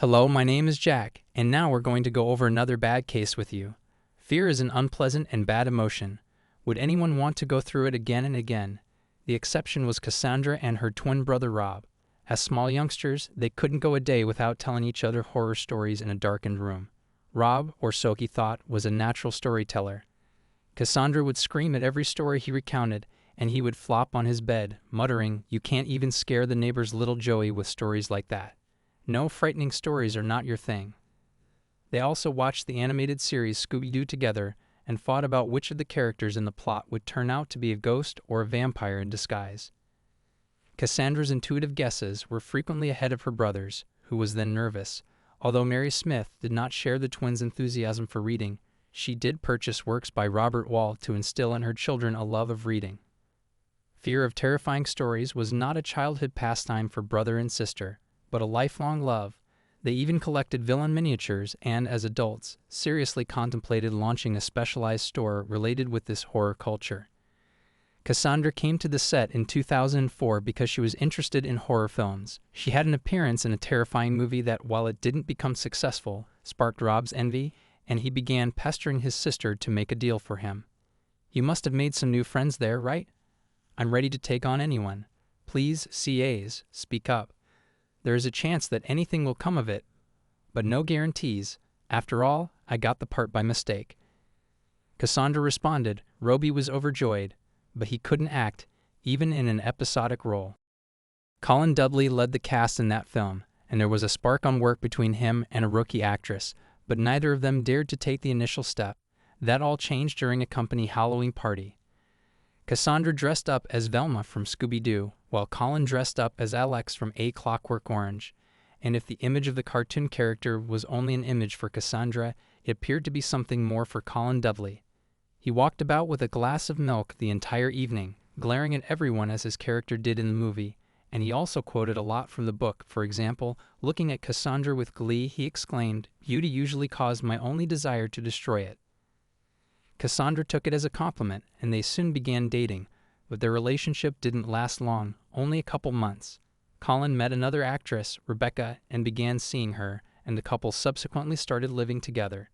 Hello, my name is Jack, and now we're going to go over another bad case with you. Fear is an unpleasant and bad emotion. Would anyone want to go through it again and again? The exception was Cassandra and her twin brother Rob. As small youngsters, they couldn't go a day without telling each other horror stories in a darkened room. Rob, or so he thought, was a natural storyteller. Cassandra would scream at every story he recounted, and he would flop on his bed, muttering, "You can't even scare the neighbor's little Joey with stories like that. No, frightening stories are not your thing." They also watched the animated series Scooby-Doo together and fought about which of the characters in the plot would turn out to be a ghost or a vampire in disguise. Cassandra's intuitive guesses were frequently ahead of her brother's, who was then nervous. Although Mary Smith did not share the twins' enthusiasm for reading, she did purchase works by Robert Wall to instill in her children a love of reading. Fear of terrifying stories was not a childhood pastime for brother and sister, but a lifelong love. They even collected villain miniatures and, as adults, seriously contemplated launching a specialized store related with this horror culture. Cassandra came to the set in 2004 because she was interested in horror films. She had an appearance in a terrifying movie that, while it didn't become successful, sparked Rob's envy, and he began pestering his sister to make a deal for him. "You must have made some new friends there, right? I'm ready to take on anyone. Please, CAs, speak up. There is a chance that anything will come of it, but no guarantees. After all, I got the part by mistake." Cassandra responded. Roby was overjoyed, but he couldn't act, even in an episodic role. Colin Dudley led the cast in that film, and there was a spark on work between him and a rookie actress, but neither of them dared to take the initial step. That all changed during a company Halloween party. Cassandra dressed up as Velma from Scooby-Doo, while Colin dressed up as Alex from A Clockwork Orange. And if the image of the cartoon character was only an image for Cassandra, it appeared to be something more for Colin Dudley. He walked about with a glass of milk the entire evening, glaring at everyone as his character did in the movie, and he also quoted a lot from the book. For example, looking at Cassandra with glee, he exclaimed, "Beauty usually caused my only desire to destroy it." Cassandra took it as a compliment, and they soon began dating, but their relationship didn't last long, only a couple months. Colin met another actress, Rebecca, and began seeing her, and the couple subsequently started living together.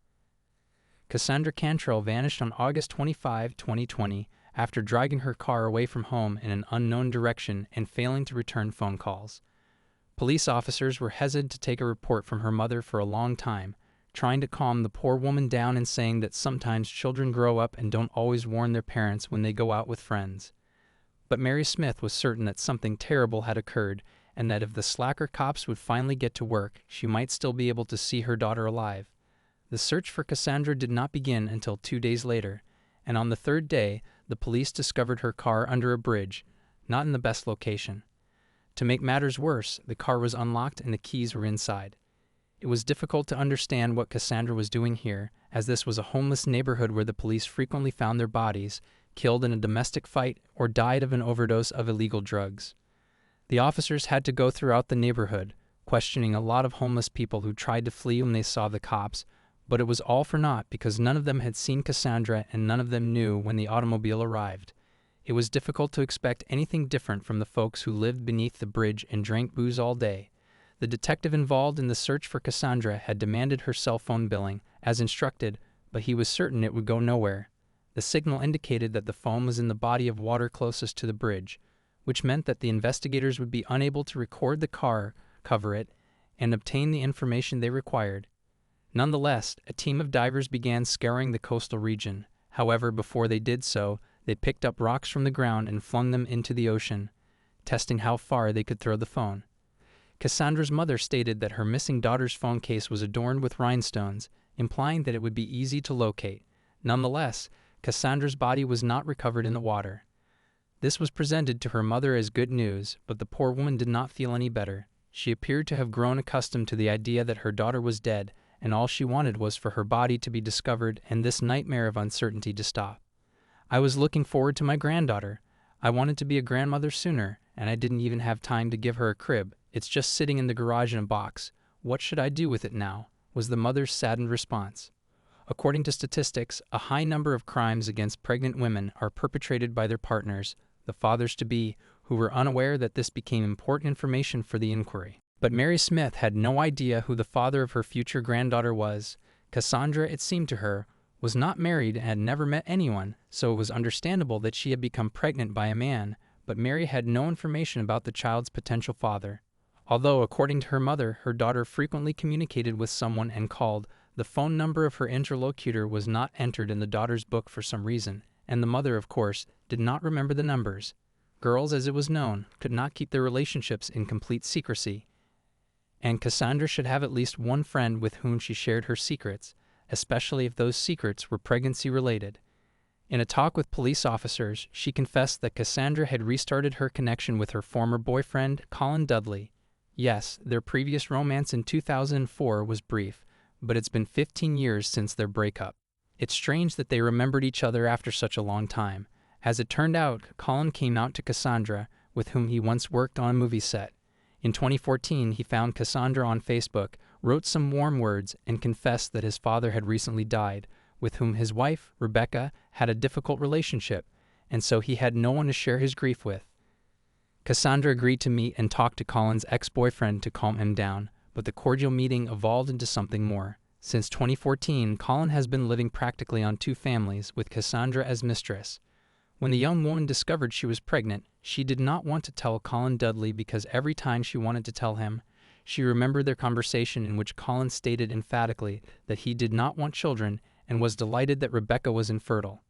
Cassandra Cantrell vanished on August 25, 2020, after driving her car away from home in an unknown direction and failing to return phone calls. Police officers were hesitant to take a report from her mother for a long time, trying to calm the poor woman down and saying that sometimes children grow up and don't always warn their parents when they go out with friends. But Mary Smith was certain that something terrible had occurred, and that if the slacker cops would finally get to work, she might still be able to see her daughter alive. The search for Cassandra did not begin until 2 days later, and on the third day, the police discovered her car under a bridge, not in the best location. To make matters worse, the car was unlocked and the keys were inside. It was difficult to understand what Cassandra was doing here, as this was a homeless neighborhood where the police frequently found their bodies, killed in a domestic fight, or died of an overdose of illegal drugs. The officers had to go throughout the neighborhood, questioning a lot of homeless people who tried to flee when they saw the cops, but it was all for naught because none of them had seen Cassandra and none of them knew when the automobile arrived. It was difficult to expect anything different from the folks who lived beneath the bridge and drank booze all day. The detective involved in the search for Cassandra had demanded her cell phone billing, as instructed, but he was certain it would go nowhere. The signal indicated that the phone was in the body of water closest to the bridge, which meant that the investigators would be unable to record the car, cover it, and obtain the information they required. Nonetheless, a team of divers began scouring the coastal region. However, before they did so, they picked up rocks from the ground and flung them into the ocean, testing how far they could throw the phone. Cassandra's mother stated that her missing daughter's phone case was adorned with rhinestones, implying that it would be easy to locate. Nonetheless, Cassandra's body was not recovered in the water. This was presented to her mother as good news, but the poor woman did not feel any better. She appeared to have grown accustomed to the idea that her daughter was dead, and all she wanted was for her body to be discovered and this nightmare of uncertainty to stop. "I was looking forward to my granddaughter. I wanted to be a grandmother sooner, and I didn't even have time to give her a crib. It's just sitting in the garage in a box. What should I do with it now?" was the mother's saddened response. According to statistics, a high number of crimes against pregnant women are perpetrated by their partners, the fathers-to-be, who were unaware that this became important information for the inquiry. But Mary Smith had no idea who the father of her future granddaughter was. Cassandra, it seemed to her, was not married and had never met anyone, so it was understandable that she had become pregnant by a man, but Mary had no information about the child's potential father. Although, according to her mother, her daughter frequently communicated with someone and called, the phone number of her interlocutor was not entered in the daughter's book for some reason, and the mother, of course, did not remember the numbers. Girls, as it was known, could not keep their relationships in complete secrecy, and Cassandra should have at least one friend with whom she shared her secrets, especially if those secrets were pregnancy-related. In a talk with police officers, she confessed that Cassandra had restarted her connection with her former boyfriend, Colin Dudley. Yes, their previous romance in 2004 was brief, but it's been 15 years since their breakup. It's strange that they remembered each other after such a long time. As it turned out, Colin came out to Cassandra, with whom he once worked on a movie set. In 2014, he found Cassandra on Facebook, wrote some warm words, and confessed that his father had recently died, with whom his wife, Rebecca, had a difficult relationship, and so he had no one to share his grief with. Cassandra agreed to meet and talk to Colin's ex-boyfriend to calm him down, but the cordial meeting evolved into something more. Since 2014, Colin has been living practically on two families, with Cassandra as mistress. When the young woman discovered she was pregnant, she did not want to tell Colin Dudley because every time she wanted to tell him, she remembered their conversation in which Colin stated emphatically that he did not want children and was delighted that Rebecca was infertile.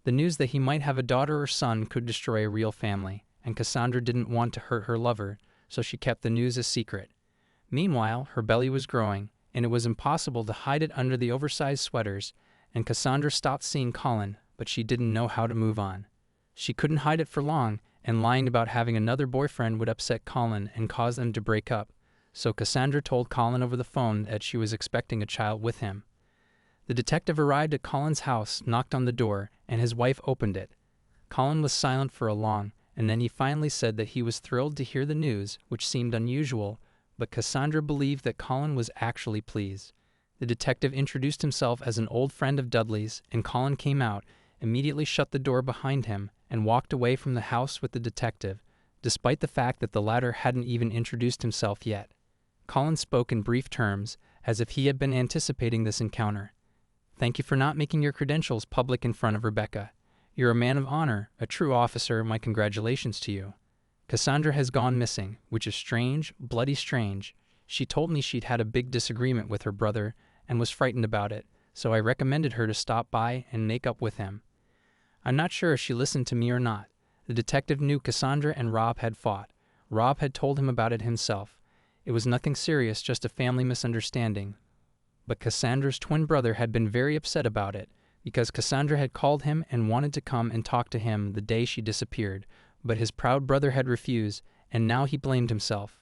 The news that he might have a daughter or son could destroy a real family, and Cassandra didn't want to hurt her lover, so she kept the news a secret. Meanwhile, her belly was growing, and it was impossible to hide it under the oversized sweaters, and Cassandra stopped seeing Colin, but she didn't know how to move on. She couldn't hide it for long, and lying about having another boyfriend would upset Colin and cause them to break up, so Cassandra told Colin over the phone that she was expecting a child with him. The detective arrived at Colin's house, knocked on the door, and his wife opened it. Colin was silent for a long, and then he finally said that he was thrilled to hear the news, which seemed unusual, but Cassandra believed that Colin was actually pleased. The detective introduced himself as an old friend of Dudley's, and Colin came out, immediately shut the door behind him, and walked away from the house with the detective, despite the fact that the latter hadn't even introduced himself yet. Colin spoke in brief terms, as if he had been anticipating this encounter. "Thank you for not making your credentials public in front of Rebecca. You're a man of honor, a true officer, my congratulations to you. Cassandra has gone missing, which is strange, bloody strange. She told me she'd had a big disagreement with her brother and was frightened about it, so I recommended her to stop by and make up with him. I'm not sure if she listened to me or not. The detective knew Cassandra and Rob had fought. Rob had told him about it himself. It was nothing serious, just a family misunderstanding. But Cassandra's twin brother had been very upset about it, because Cassandra had called him and wanted to come and talk to him the day she disappeared, but his proud brother had refused, and now he blamed himself.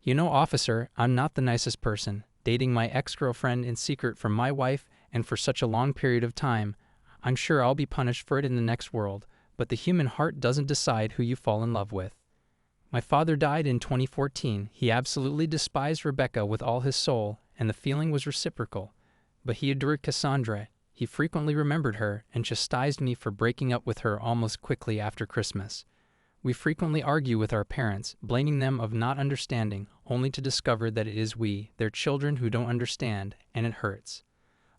You know, officer, I'm not the nicest person, dating my ex-girlfriend in secret from my wife and for such a long period of time. I'm sure I'll be punished for it in the next world, but the human heart doesn't decide who you fall in love with. My father died in 2014. He absolutely despised Rebecca with all his soul, and the feeling was reciprocal. But he adored Cassandra. He frequently remembered her and chastised me for breaking up with her almost quickly after Christmas. We frequently argue with our parents, blaming them of not understanding, only to discover that it is we, their children, who don't understand, and it hurts.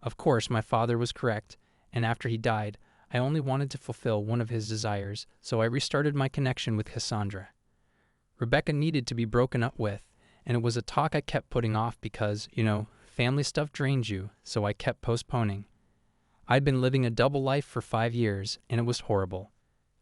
Of course, my father was correct, and after he died, I only wanted to fulfill one of his desires, so I restarted my connection with Cassandra. Rebecca needed to be broken up with, and it was a talk I kept putting off because, family stuff drains you, so I kept postponing. I'd been living a double life for 5 years, and it was horrible.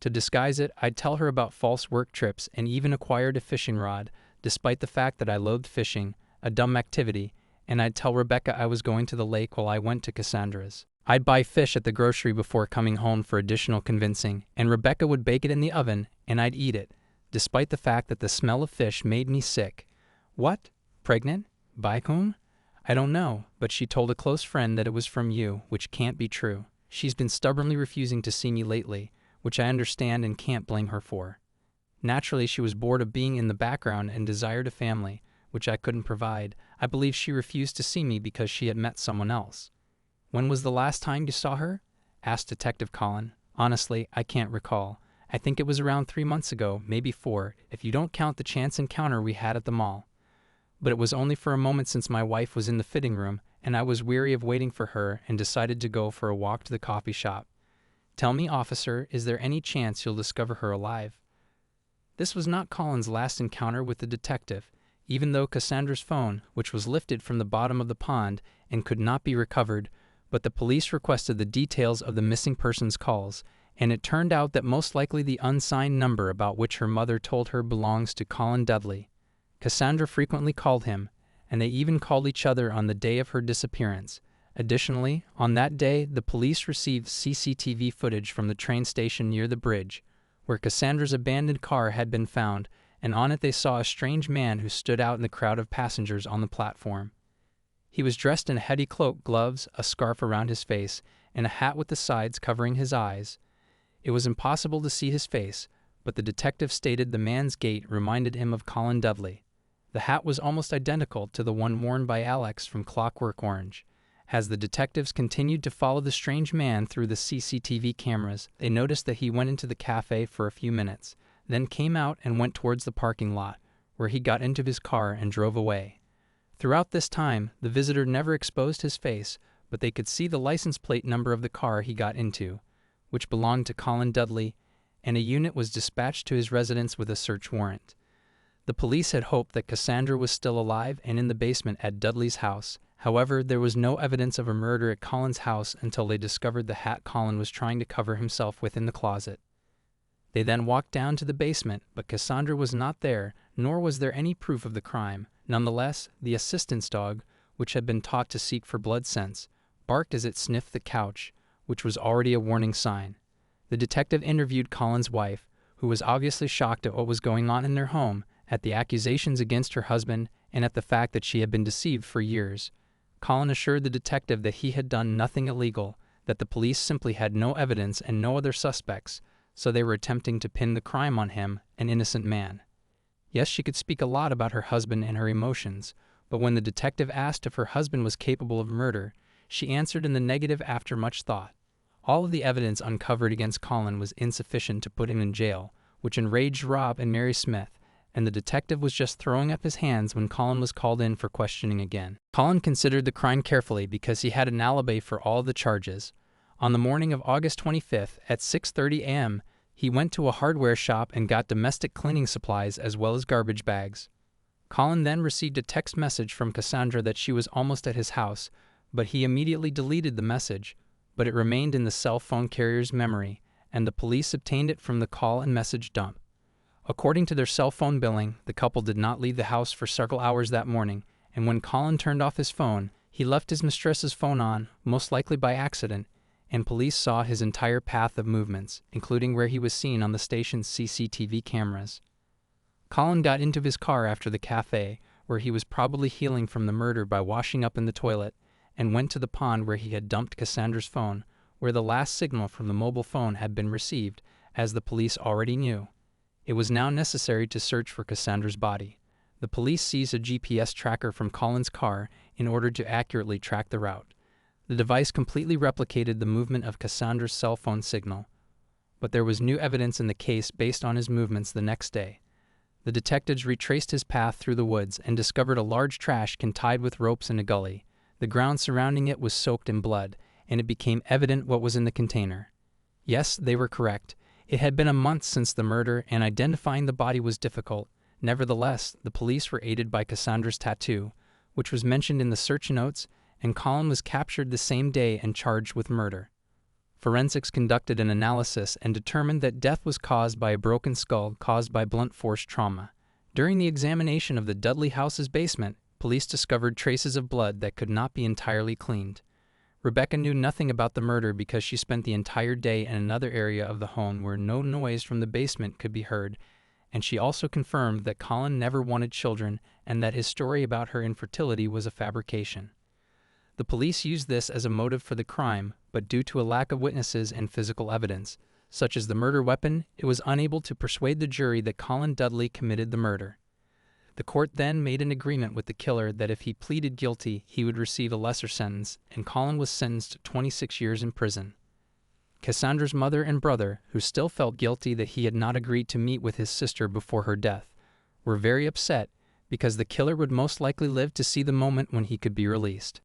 To disguise it, I'd tell her about false work trips and even acquired a fishing rod, despite the fact that I loathed fishing, a dumb activity, and I'd tell Rebecca I was going to the lake while I went to Cassandra's. I'd buy fish at the grocery before coming home for additional convincing, and Rebecca would bake it in the oven, and I'd eat it, despite the fact that the smell of fish made me sick. What? Pregnant? By whom? I don't know, but she told a close friend that it was from you, which can't be true. She's been stubbornly refusing to see me lately, which I understand and can't blame her for. Naturally, she was bored of being in the background and desired a family, which I couldn't provide. I believe she refused to see me because she had met someone else. When was the last time you saw her? Asked Detective Colin. Honestly, I can't recall. I think it was around 3 months ago, maybe 4, if you don't count the chance encounter we had at the mall. but it was only for a moment since my wife was in the fitting room, and I was weary of waiting for her and decided to go for a walk to the coffee shop. Tell me, officer, is there any chance you'll discover her alive? This was not Colin's last encounter with the detective, even though Kassandra's phone, which was lifted from the bottom of the pond and could not be recovered, but the police requested the details of the missing person's calls, and it turned out that most likely the unsigned number about which her mother told her belongs to Colin Dudley. Kassandra frequently called him, and they even called each other on the day of her disappearance. Additionally, on that day, the police received CCTV footage from the train station near the bridge, where Kassandra's abandoned car had been found, and on it they saw a strange man who stood out in the crowd of passengers on the platform. He was dressed in a heavy cloak, gloves, a scarf around his face, and a hat with the sides covering his eyes. It was impossible to see his face, but the detective stated the man's gait reminded him of Colin Dudley. The hat was almost identical to the one worn by Alex from Clockwork Orange. As the detectives continued to follow the strange man through the CCTV cameras, they noticed that he went into the cafe for a few minutes, then came out and went towards the parking lot, where he got into his car and drove away. Throughout this time, the visitor never exposed his face, but they could see the license plate number of the car he got into, which belonged to Colin Dudley, and a unit was dispatched to his residence with a search warrant. The police had hoped that Kassandra was still alive and in the basement at Dudley's house. However, there was no evidence of a murder at Colin's house until they discovered the hat Colin was trying to cover himself with in the closet. They then walked down to the basement, but Kassandra was not there, nor was there any proof of the crime. Nonetheless, the assistance dog, which had been taught to seek for blood scents, barked as it sniffed the couch, which was already a warning sign. The detective interviewed Colin's wife, who was obviously shocked at what was going on in their home, at the accusations against her husband, and at the fact that she had been deceived for years. Colin assured the detective that he had done nothing illegal, that the police simply had no evidence and no other suspects, so they were attempting to pin the crime on him, an innocent man. Yes, she could speak a lot about her husband and her emotions, but when the detective asked if her husband was capable of murder, she answered in the negative after much thought. All of the evidence uncovered against Colin was insufficient to put him in jail, which enraged Rob and Mary Smith, and the detective was just throwing up his hands when Colin was called in for questioning again. Colin considered the crime carefully because he had an alibi for all the charges. On the morning of August 25th at 6:30 a.m., he went to a hardware shop and got domestic cleaning supplies as well as garbage bags. Colin then received a text message from Kassandra that she was almost at his house, but he immediately deleted the message, but it remained in the cell phone carrier's memory, and the police obtained it from the call and message dump. According to their cell phone billing, the couple did not leave the house for several hours that morning, and when Colin turned off his phone, he left his mistress's phone on, most likely by accident, and police saw his entire path of movements, including where he was seen on the station's CCTV cameras. Colin got into his car after the cafe, where he was probably healing from the murder by washing up in the toilet, and went to the pond where he had dumped Kassandra's phone, where the last signal from the mobile phone had been received, as the police already knew. It was now necessary to search for Kassandra's body. The police seized a GPS tracker from Colin's car in order to accurately track the route. The device completely replicated the movement of Kassandra's cell phone signal, but there was new evidence in the case based on his movements the next day. The detectives retraced his path through the woods and discovered a large trash can tied with ropes in a gully. The ground surrounding it was soaked in blood, and it became evident what was in the container. Yes, they were correct. It had been a month since the murder, and identifying the body was difficult. Nevertheless, the police were aided by Kassandra's tattoo, which was mentioned in the search notes, and Colin was captured the same day and charged with murder. Forensics conducted an analysis and determined that death was caused by a broken skull caused by blunt force trauma. During the examination of the Dudley house's basement, police discovered traces of blood that could not be entirely cleaned. Rebecca knew nothing about the murder because she spent the entire day in another area of the home where no noise from the basement could be heard, and she also confirmed that Colin never wanted children and that his story about her infertility was a fabrication. The police used this as a motive for the crime, but due to a lack of witnesses and physical evidence, such as the murder weapon, it was unable to persuade the jury that Colin Dudley committed the murder. The court then made an agreement with the killer that if he pleaded guilty, he would receive a lesser sentence, and Colin was sentenced to 26 years in prison. Kassandra's mother and brother, who still felt guilty that he had not agreed to meet with his sister before her death, were very upset because the killer would most likely live to see the moment when he could be released.